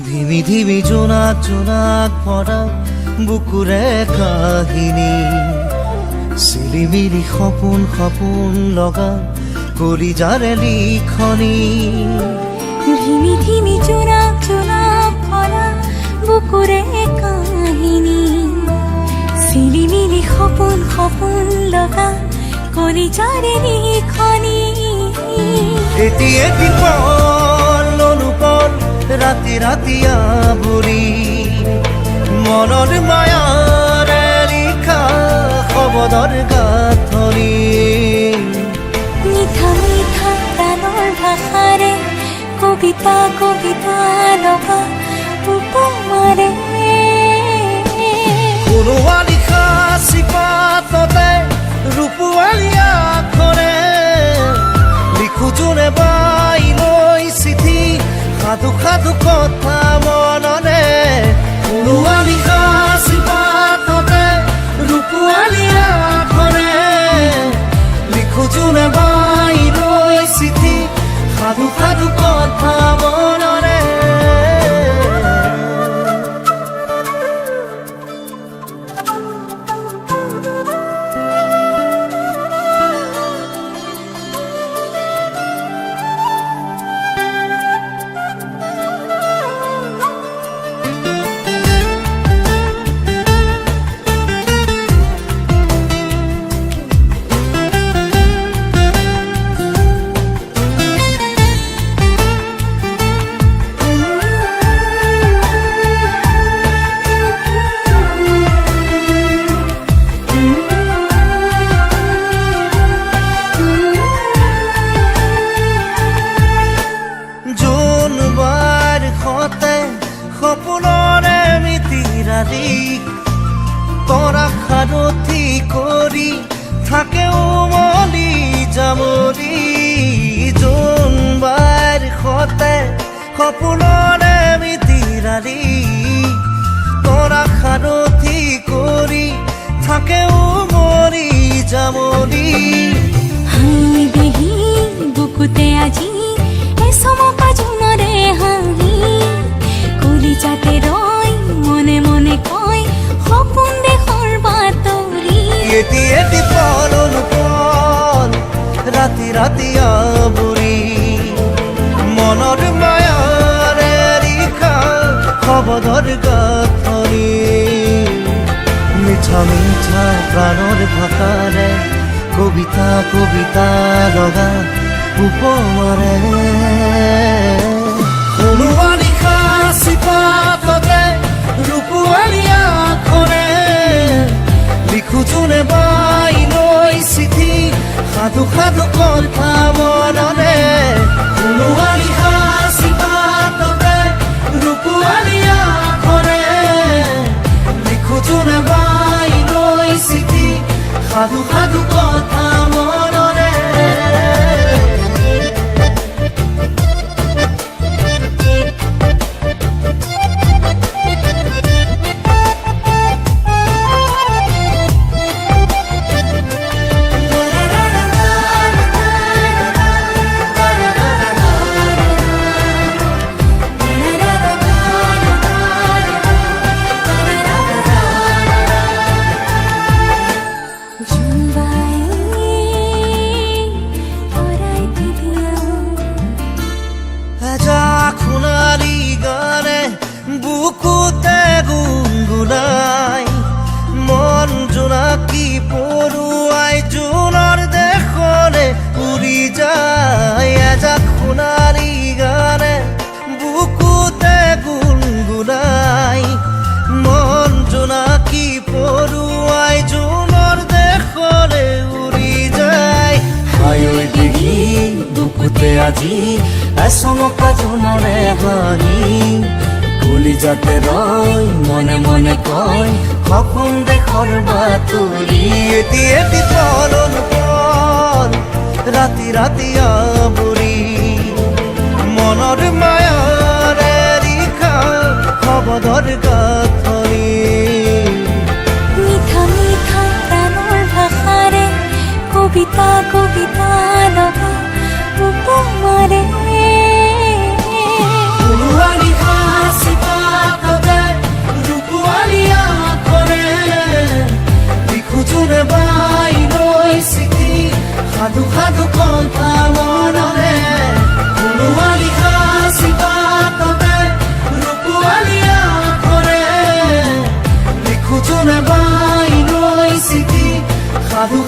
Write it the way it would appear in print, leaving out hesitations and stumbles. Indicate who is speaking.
Speaker 1: ধিমি ধিমি জোনাক জোনাক ভরা বুকুৰে কাহিনী চিলিমিলি সপোন সপোন লগা কলিজাৰে লিখনি
Speaker 2: ধিমি ধিমি জোনাক জোনাক ভরা বুকুৰে কাহিনী চিলিমিলি সপোন সপোন লগা কলিজাৰে লিখনি
Speaker 1: এটি এটি পল অনুপল ৰাতি ৰাতি আৱৰি মনৰ মায়াৰে লিখা শব্দৰ গাঁথনি
Speaker 2: মিঠা মিঠা প্ৰাণৰ ভাষাৰে কবিতা কবিতা লগা উপমাৰে
Speaker 1: কোনোৱা নিশা চিপাততে ৰূপোৱালী আখৰে লিখো যোনে বাই লৈ চিঠি সাধু সাধু কথা মননে কোনোৱা নিশা চিপাততে ৰূপোৱালী আখৰে লিখো যোনে বাই লৈ চিঠি সাধু সাধু কথা মননে সপোনৰে মিতিৰালি তৰা সাৰথি কৰি থাকে উমলি জামলি জোনবাৰ সতে সপোনৰে মিতিৰালি তৰা সাৰথি কৰি থাকে উমলি জামলি
Speaker 2: হাঁহি দেহি বুকুতে আজি এচমকা জোনৰে হাঁহি কলিজাতে ৰয় মনে মনে কয় সপোন দেশৰ বাতৰি
Speaker 1: এটি এটি পল অনুপল ৰাতি ৰাতি আৱৰি মনৰ মায়াৰে লিখা শব্দৰ গাঁথনি মিঠা মিঠা প্ৰাণৰ ভাষাৰে কবিতা কবিতা লগা উপমাৰে কোনোৱা নিশা চিপাততে ৰূপোৱালী আখৰে লিখো যোনে বাই লৈ চিঠি সাধু সাধু কথা মননে কোনোৱা নিশা চিপাততে ৰূপোৱালী আখৰে লিখো যোনে বাই লৈ চিঠি সাধু সাধু কথা মননে
Speaker 2: জোনবাই
Speaker 1: আজি এচমকা জোনৰে হাঁহি কলিজাতে ৰয় মনে মনে কয় সপোন দেশৰ বাতৰি এটি এটি পল পল ৰাতি ৰাতি আৱৰি মনৰ মায়াৰে ৰিখা শব্দৰ গাঁথনি
Speaker 2: মিঠা মিঠা প্ৰাণৰ ভাষাৰে কবিতা কবিতা লগা উপমাৰে
Speaker 1: ফুলুৱানী সাঁচিপাততে ৰূপোৱালী আখৰে লিখো জোনে বাই লৈ চিঠি সাধু সাধু কথা মনৰে ফুলুৱানী সাঁচিপাততে ৰূপোৱালী আখৰে লিখো জোনে বাই লৈ চিঠি সাধু